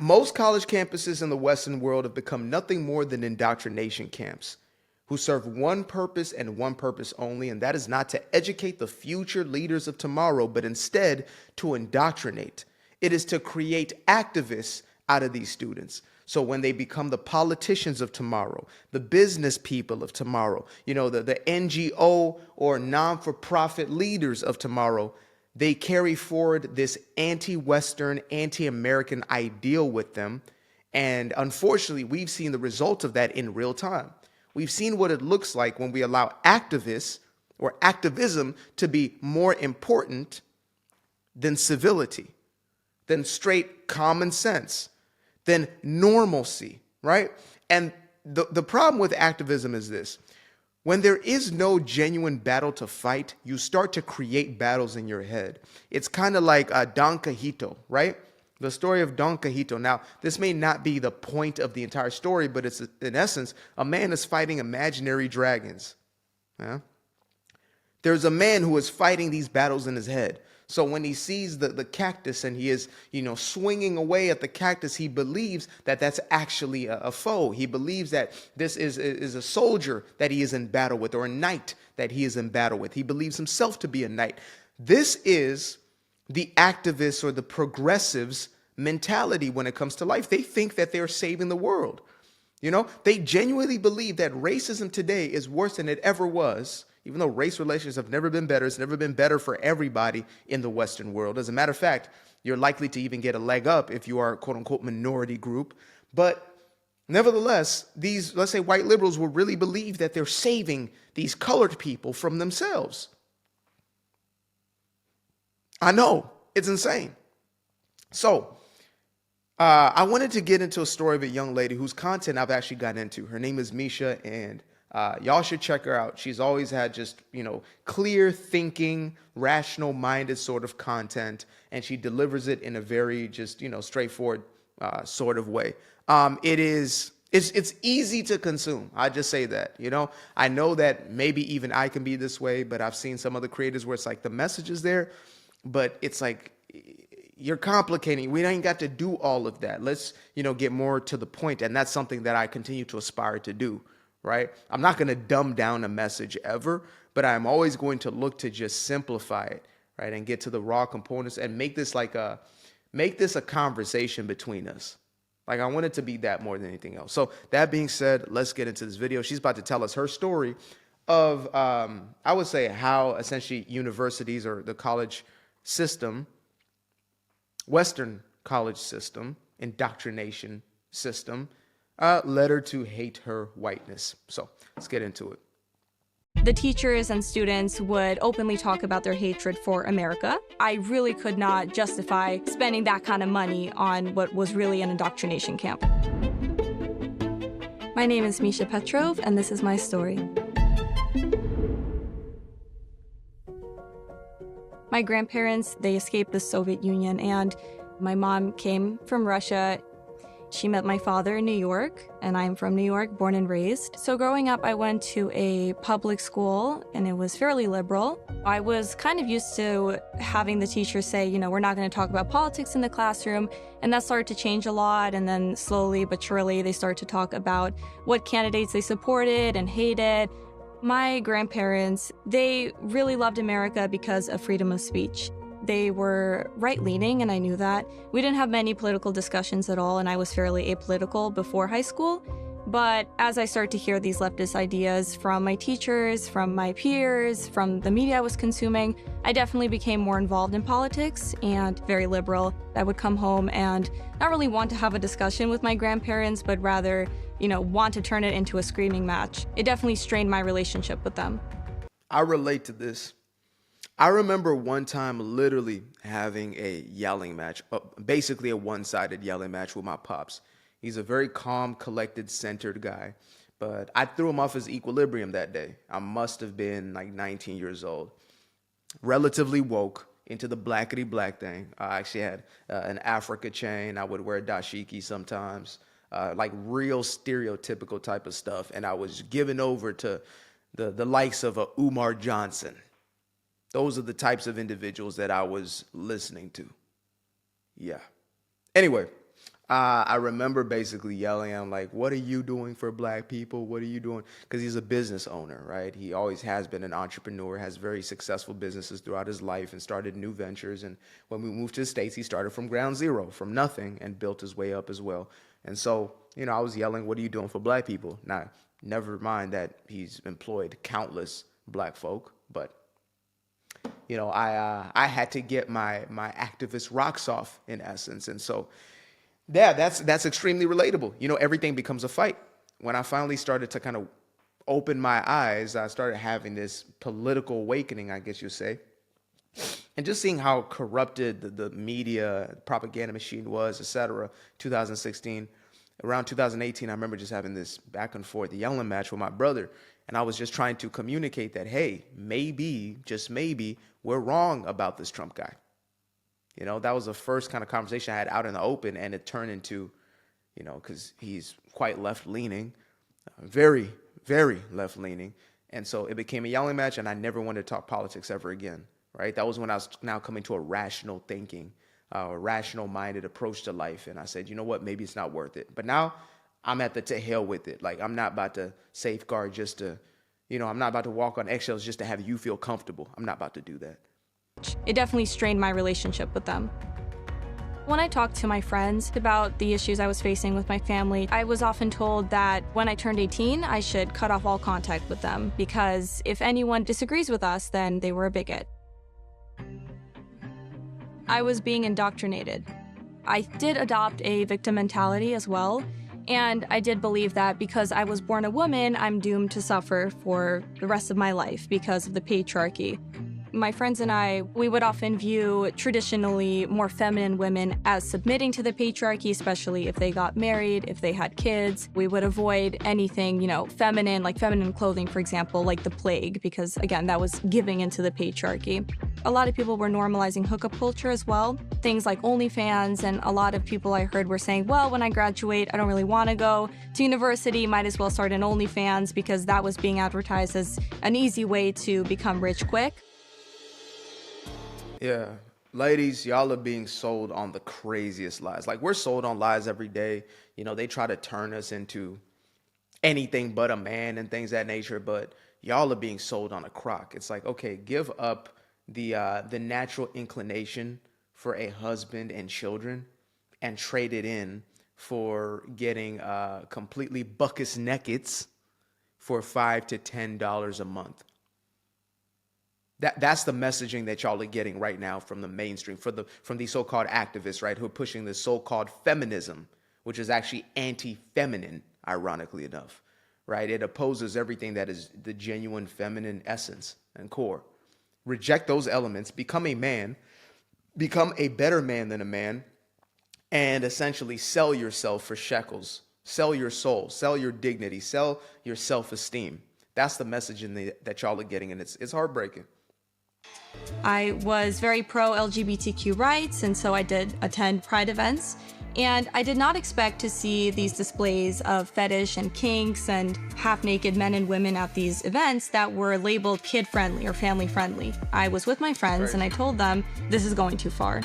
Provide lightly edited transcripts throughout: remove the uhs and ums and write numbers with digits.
Most college campuses in the Western world have become nothing more than indoctrination camps who serve one purpose and one purpose only, and that is not to educate the future leaders of tomorrow, but instead to indoctrinate. It is to create activists out of these students. So when they become the politicians of tomorrow, the business people of tomorrow, the NGO or non-for-profit leaders of tomorrow, they carry forward this anti-Western, anti-American ideal with them. And unfortunately, we've seen the results of that in real time. We've seen what it looks like when we allow activists or activism to be more important than civility, than straight common sense, than normalcy, right? And the problem with activism is this. When there is no genuine battle to fight, you start to create battles in your head. It's kind of like Don Quixote, right? The story of Don Quixote. Now, this may not be the point of the entire story, but it's, in essence, a man is fighting imaginary dragons. Yeah? There's a man who is fighting these battles in his head. So when he sees the cactus and he is, swinging away at the cactus, he believes that that's actually a foe. He believes that this is a soldier that he is in battle with, or a knight that he is in battle with. He believes himself to be a knight. This is the activists or the progressives' mentality when it comes to life. They think that they're saving the world. They genuinely believe that racism today is worse than it ever was. Even though race relations have never been better, it's never been better for everybody in the Western world. As a matter of fact, you're likely to even get a leg up if you are a quote unquote minority group. But nevertheless, these, let's say, white liberals will really believe that they're saving these colored people from themselves. I know, it's insane. So I wanted to get into a story of a young lady whose content I've actually gotten into. Her name is Misha, and y'all should check her out. She's always had just, clear thinking, rational minded sort of content, and she delivers it in a very just, straightforward sort of way. It's easy to consume. I just say that, I know that maybe even I can be this way, but I've seen some other creators where it's like the message is there, but it's like you're complicating. We ain't got to do all of that. Let's, get more to the point. And that's something that I continue to aspire to do. Right? I'm not going to dumb down a message ever, but I'm always going to look to just simplify it, right? And get to the raw components and make this a conversation between us. Like, I want it to be that more than anything else. So that being said, let's get into this video. She's about to tell us her story of, I would say, how essentially universities or the college system, Western college system, indoctrination system, led her to hate her whiteness. So let's get into it. The teachers and students would openly talk about their hatred for America. I really could not justify spending that kind of money on what was really an indoctrination camp. My name is Misha Petrov, and this is my story. My grandparents, they escaped the Soviet Union, and my mom came from Russia. She met my father in New York, and I'm from New York, born and raised. So growing up, I went to a public school, and it was fairly liberal. I was kind of used to having the teachers say, we're not going to talk about politics in the classroom, and that started to change a lot, and then slowly but surely, they started to talk about what candidates they supported and hated. My grandparents, they really loved America because of freedom of speech. They were right-leaning, and I knew that. We didn't have many political discussions at all, and I was fairly apolitical before high school. But as I started to hear these leftist ideas from my teachers, from my peers, from the media I was consuming, I definitely became more involved in politics and very liberal. I would come home and not really want to have a discussion with my grandparents, but rather, want to turn it into a screaming match. It definitely strained my relationship with them. I relate to this. I remember one time literally having a yelling match, basically a one-sided yelling match with my pops. He's a very calm, collected, centered guy, but I threw him off his equilibrium that day. I must have been like 19 years old, relatively woke, into the blackety black thing. I actually had an Africa chain. I would wear dashiki sometimes, like real stereotypical type of stuff. And I was given over to the likes of Umar Johnson. Those are the types of individuals that I was listening to. Yeah. Anyway, I remember basically yelling at him like, "What are you doing for black people? What are you doing?" Because he's a business owner, right? He always has been an entrepreneur, has very successful businesses throughout his life, and started new ventures. And when we moved to the States, he started from ground zero, from nothing, and built his way up as well. And so, I was yelling, "What are you doing for black people?" Now, never mind that he's employed countless black folk, but I had to get my activist rocks off in essence. And so, yeah, that's extremely relatable. Everything becomes a fight. When I finally started to kind of open my eyes, I started having this political awakening, I guess you'd say, and just seeing how corrupted the media propaganda machine was, etc. 2016, around 2018, I remember just having this back and forth yelling match with my brother, and I was just trying to communicate that, hey, maybe, just maybe, we're wrong about this Trump guy. That was the first kind of conversation I had out in the open, and it turned into, because he's quite left-leaning, very, very left-leaning, and so it became a yelling match, and I never wanted to talk politics ever again, right? That was when I was now coming to a rational thinking, a rational-minded approach to life, and I said, you know what, maybe it's not worth it. But now I'm at the to hell with it. Like, I'm not about to safeguard just to, I'm not about to walk on eggshells just to have you feel comfortable. I'm not about to do that. It definitely strained my relationship with them. When I talked to my friends about the issues I was facing with my family, I was often told that when I turned 18, I should cut off all contact with them because if anyone disagrees with us, then they were a bigot. I was being indoctrinated. I did adopt a victim mentality as well, and I did believe that because I was born a woman, I'm doomed to suffer for the rest of my life because of the patriarchy. My friends and I, we would often view traditionally more feminine women as submitting to the patriarchy, especially if they got married, if they had kids. We would avoid anything, feminine, like feminine clothing, for example, like the plague, because again, that was giving into the patriarchy. A lot of people were normalizing hookup culture as well. Things like OnlyFans, and a lot of people I heard were saying, well, when I graduate, I don't really want to go to university, might as well start an OnlyFans because that was being advertised as an easy way to become rich quick. Yeah. Ladies, y'all are being sold on the craziest lies. Like, we're sold on lies every day. They try to turn us into anything but a man and things of that nature, but y'all are being sold on a crock. It's like, okay, give up the natural inclination for a husband and children and trade it in for getting completely buckus nakeds for $5 to $10 a month. That's the messaging that y'all are getting right now from the mainstream, from these so-called activists, right, who are pushing this so-called feminism, which is actually anti-feminine, ironically enough, right? It opposes everything that is the genuine feminine essence and core. Reject those elements, become a man, become a better man than a man, and essentially sell yourself for shekels, sell your soul, sell your dignity, sell your self-esteem. That's the messaging that y'all are getting, and it's heartbreaking. I was very pro LGBTQ rights, and so I did attend Pride events. And I did not expect to see these displays of fetish and kinks and half-naked men and women at these events that were labeled kid-friendly or family-friendly. I was with my friends and I told them, this is going too far.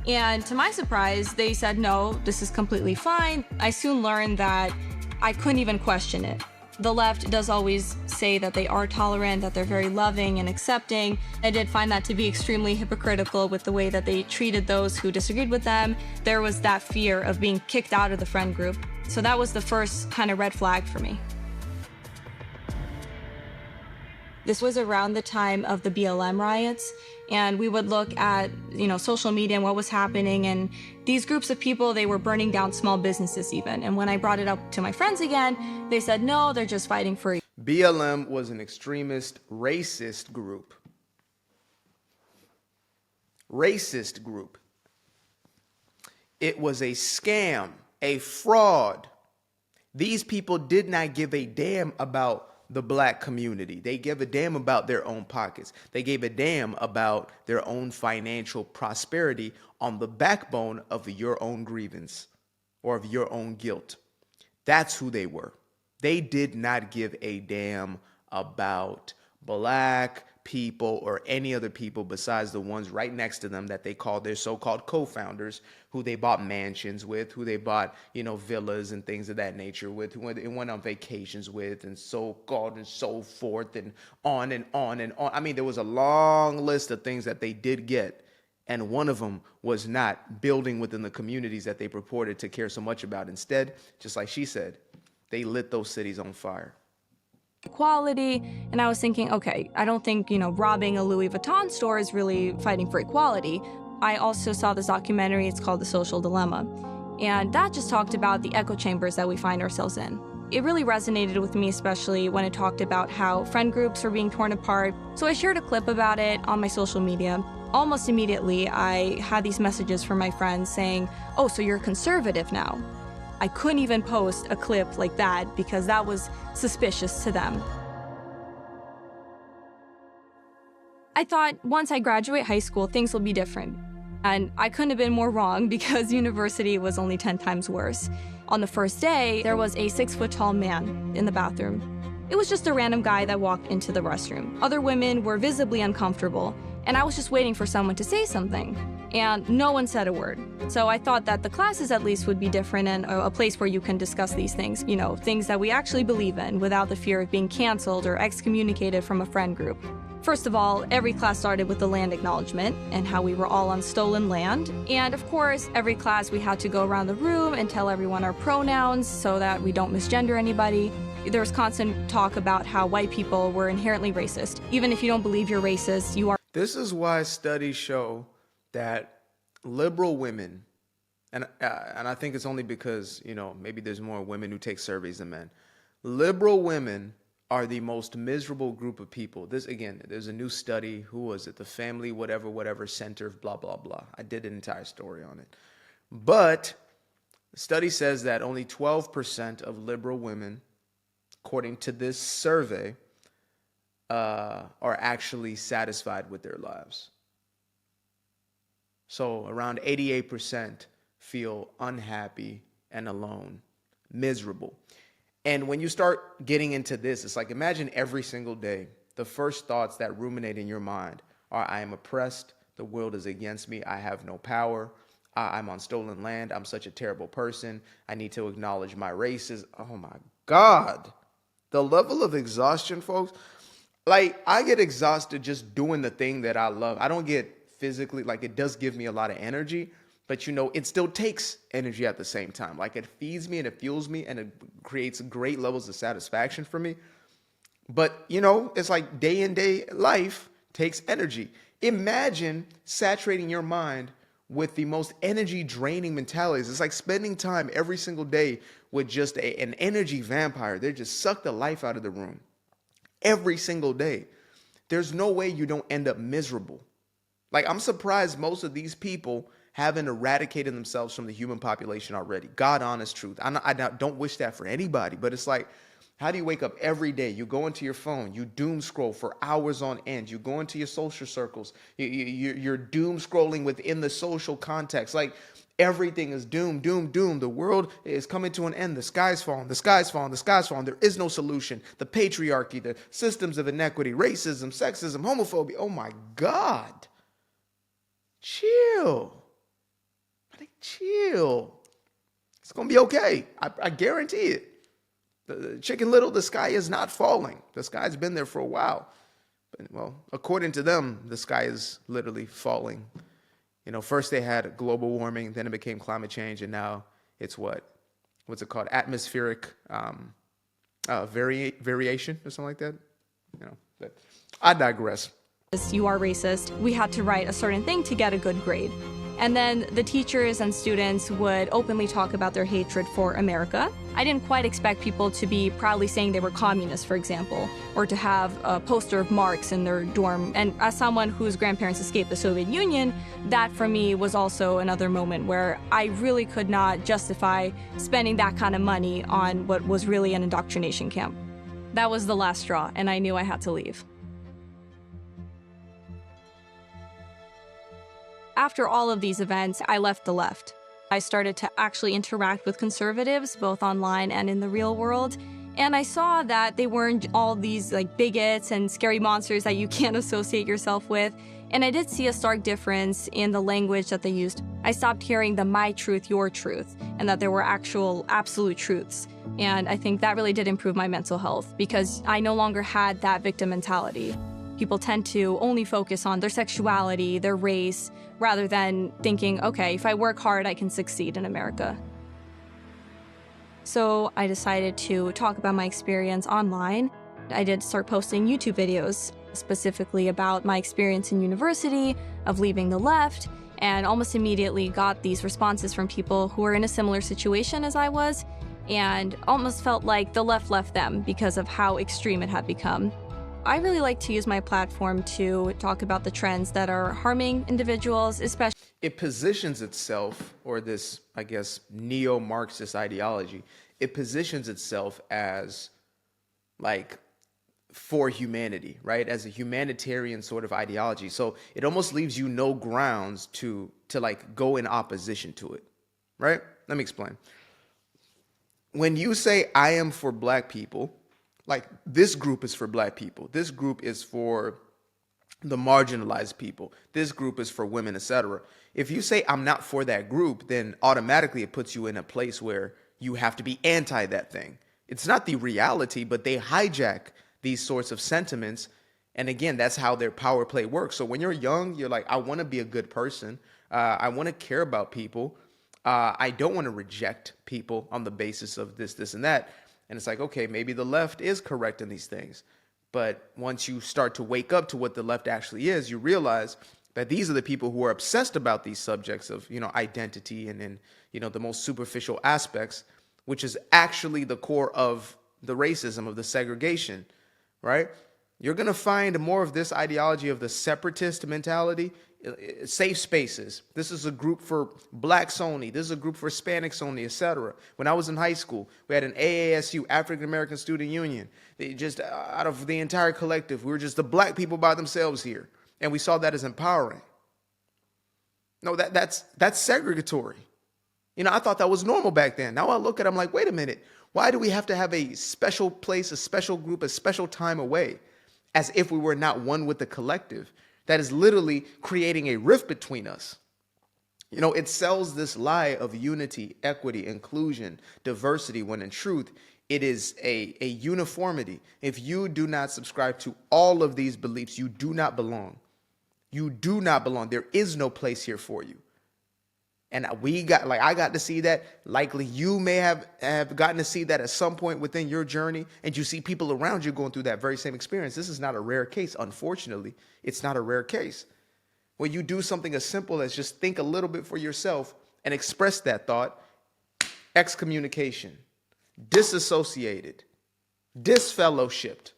And to my surprise, they said, no, this is completely fine. I soon learned that I couldn't even question it. The left does always say that they are tolerant, that they're very loving and accepting. I did find that to be extremely hypocritical with the way that they treated those who disagreed with them. There was that fear of being kicked out of the friend group. So that was the first kind of red flag for me. This was around the time of the BLM riots, and we would look at, social media and what was happening, and these groups of people, they were burning down small businesses even. And when I brought it up to my friends again, they said, no, they're just fighting for... BLM was an extremist, racist group. Racist group. It was a scam, a fraud. These people did not give a damn about the black community. They gave a damn about their own pockets. They gave a damn about their own financial prosperity on the backbone of your own grievance or of your own guilt. That's who they were. They did not give a damn about black people or any other people besides the ones right next to them that they call their so-called co-founders, who they bought mansions with, who they bought, villas and things of that nature with, who they went on vacations with, and so-called and so forth, and on and on and on. I mean, there was a long list of things that they did get, and one of them was not building within the communities that they purported to care so much about. Instead, just like she said, they lit those cities on fire. Equality, and I was thinking, okay, I don't think, robbing a Louis Vuitton store is really fighting for equality. I also saw this documentary, it's called The Social Dilemma, and that just talked about the echo chambers that we find ourselves in. It really resonated with me, especially when it talked about how friend groups were being torn apart, so I shared a clip about it on my social media. Almost immediately, I had these messages from my friends saying, oh, so you're conservative now. I couldn't even post a clip like that because that was suspicious to them. I thought once I graduate high school, things will be different. And I couldn't have been more wrong because university was only 10 times worse. On the first day, there was a 6-foot-tall man in the bathroom. It was just a random guy that walked into the restroom. Other women were visibly uncomfortable, and I was just waiting for someone to say something. And no one said a word. So I thought that the classes at least would be different and a place where you can discuss these things, things that we actually believe in without the fear of being canceled or excommunicated from a friend group. First of all, every class started with the land acknowledgement and how we were all on stolen land. And of course, every class we had to go around the room and tell everyone our pronouns so that we don't misgender anybody. There was constant talk about how white people were inherently racist. Even if you don't believe you're racist, you are. This is why studies show that liberal women, and I think it's only because, maybe there's more women who take surveys than men. Liberal women are the most miserable group of people. This, again, there's a new study. Who was it? The Family whatever Center, blah, blah, blah. I did an entire story on it. But the study says that only 12% of liberal women, according to this survey, are actually satisfied with their lives. So around 88% feel unhappy and alone, miserable. And when you start getting into this, it's like, imagine every single day, the first thoughts that ruminate in your mind are, I am oppressed, the world is against me, I have no power, I'm on stolen land, I'm such a terrible person, I need to acknowledge my races. Oh my God. The level of exhaustion, folks. Like, I get exhausted just doing the thing that I love. I don't get physically, like, it does give me a lot of energy, but it still takes energy at the same time. Like, it feeds me and it fuels me and it creates great levels of satisfaction for me. But, it's like day in day life takes energy. Imagine saturating your mind with the most energy draining mentalities. It's like spending time every single day with just an energy vampire. They just suck the life out of the room every single day. There's no way you don't end up miserable. Like, I'm surprised most of these people haven't eradicated themselves from the human population already. God, honest truth. I don't wish that for anybody, but it's like, how do you wake up every day? You go into your phone, you doom scroll for hours on end. You go into your social circles, you're doom scrolling within the social context. Like, everything is doom, doom, doom. The world is coming to an end. The sky's falling, the sky's falling, the sky's falling. There is no solution. The patriarchy, the systems of inequity, racism, sexism, homophobia. Oh my God. Chill. Chill. It's going to be okay. I guarantee it. The Chicken Little, the sky is not falling. The sky's been there for a while. But, well, according to them, the sky is literally falling. First they had global warming, then it became climate change, and now it's what's it called? Atmospheric variation or something like that. But I digress. You are racist. We had to write a certain thing to get a good grade. And then the teachers and students would openly talk about their hatred for America. I didn't quite expect people to be proudly saying they were communists, for example, or to have a poster of Marx in their dorm. And as someone whose grandparents escaped the Soviet Union, that for me was also another moment where I really could not justify spending that kind of money on what was really an indoctrination camp. That was the last straw, and I knew I had to leave. After all of these events, I left the left. I started to actually interact with conservatives, both online and in the real world, And I saw that they weren't all these like bigots and scary monsters that you can't associate yourself with. And I did see a stark difference in the language that they used. I stopped hearing the my truth, your truth, and that there were actual absolute truths. And I think that really did improve my mental health because I no longer had that victim mentality. People tend to only focus on their sexuality, their race, rather than thinking, okay, if I work hard, I can succeed in America. So I decided to talk about my experience online. I did start posting YouTube videos, specifically about my experience in university, of leaving the left, and almost immediately got these responses from people who were in a similar situation as I was, and almost felt like the left left them because of how extreme it had become. I really like to use my platform to talk about the trends that are harming individuals, especially. It positions itself, or this, I guess, neo-Marxist ideology, it positions itself as like for humanity, right? As a humanitarian sort of ideology. So it almost leaves you no grounds to like go in opposition to it, right? Let me explain. When you say I am for black people, like this group is for black people, this group is for the marginalized people, this group is for women, etc. If you say I'm not for that group, then automatically it puts you in a place where you have to be anti that thing. It's not the reality, but they hijack these sorts of sentiments. And again, that's how their power play works. So when you're young, you're like, I want to be a good person. I want to care about people. I don't want to reject people on the basis of this, and that. And it's like, okay, maybe the left is correct in these things. But once you start to wake up to what the left actually is, you realize that these are the people who are obsessed about these subjects of, identity and the most superficial aspects, which is actually the core of the racism, of the segregation, right? You're going to find more of this ideology of the separatist mentality, safe spaces. This is a group for blacks only. This is a group for Hispanics only, etc. When I was in high school, we had an AASU, African American Student Union. They just, out of the entire collective, we were just the black people by themselves here. And we saw that as empowering. No, that's segregatory. I thought that was normal back then. Now I look at it, I'm like, wait a minute. Why do we have to have a special place, a special group, a special time away? As if we were not one with the collective. That is literally creating a rift between us. It sells this lie of unity, equity, inclusion, diversity, when in truth, it is a uniformity. If you do not subscribe to all of these beliefs, you do not belong. You do not belong. There is no place here for you. And I got to see that. Likely you may have gotten to see that at some point within your journey, and you see people around you going through that very same experience. This is not a rare case. Unfortunately, it's not a rare case. When you do something as simple as just think a little bit for yourself and express that thought, excommunication, disassociated, disfellowshipped.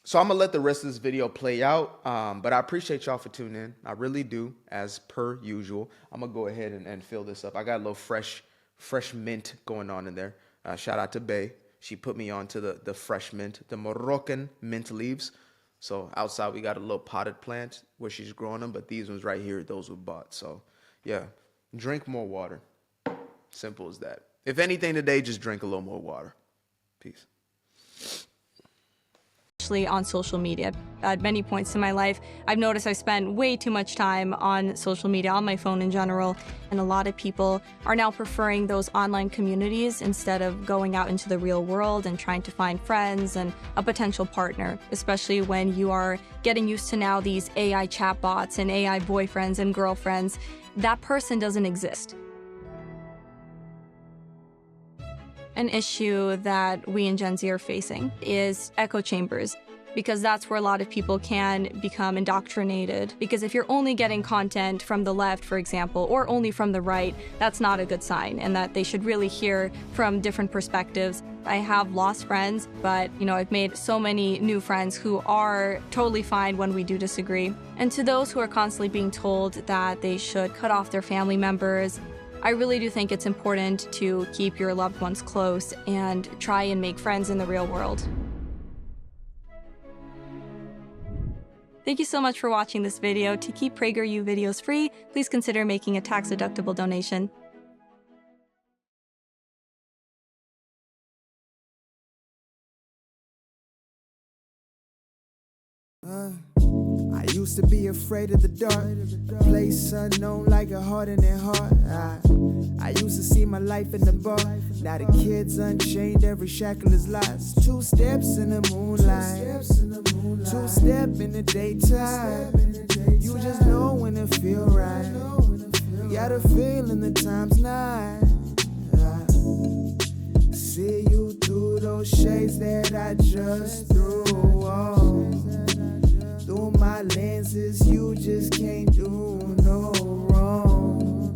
So I'm going to let the rest of this video play out, but I appreciate y'all for tuning in. I really do, as per usual. I'm going to go ahead and fill this up. I got a little fresh mint going on in there. Shout out to Bay. She put me on to the fresh mint, the Moroccan mint leaves. So outside we got a little potted plant where she's growing them, but these ones right here, those were bought. So yeah, drink more water. Simple as that. If anything today, just drink a little more water. Peace. On social media. At many points in my life, I've noticed I spend way too much time on social media, on my phone in general, and a lot of people are now preferring those online communities instead of going out into the real world and trying to find friends and a potential partner, especially when you are getting used to now these AI chatbots and AI boyfriends and girlfriends. That person doesn't exist. An issue that we in Gen Z are facing is echo chambers, because that's where a lot of people can become indoctrinated. Because if you're only getting content from the left, for example, or only from the right, that's not a good sign, and that they should really hear from different perspectives. I have lost friends, but I've made so many new friends who are totally fine when we do disagree. And to those who are constantly being told that they should cut off their family members, I really do think it's important to keep your loved ones close and try and make friends in the real world. Thank you so much for watching this video. To keep PragerU videos free, please consider making a tax-deductible donation. I used to be afraid of the dark, a place unknown like a heart in their heart. I used to see my life in the bar. Now the kids unchained, every shackle is lost. 2 steps in the moonlight, 2 step in the daytime. You just know when it feel right. You got a feeling the time's night. See you through those shades that I just threw on. Through my lenses, you just can't do no wrong.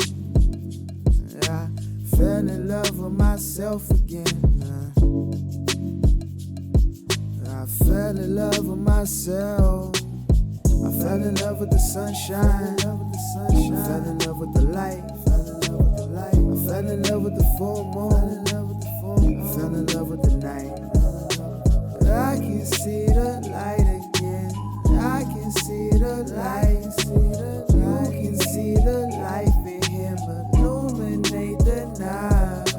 I fell in love with myself again. I fell in love with myself. I fell in love with the sunshine. I fell in love with the light. I fell in love with the full moon. I fell in love with the night. I can see the light again. I can see the light. You can see the life in him illuminate the night.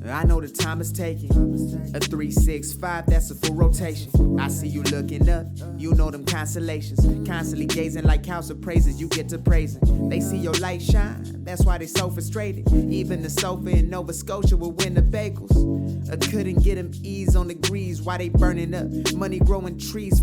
I know the time is taking. A 3, 6, 5, that's a full rotation. I see you looking up, you know them constellations. Constantly gazing like house of praises, you get to praising. They see your light shine, that's why they so frustrated. Even the sofa in Nova Scotia will win the bagels. I couldn't get them ease on the grease, why they burning up. Money growing trees,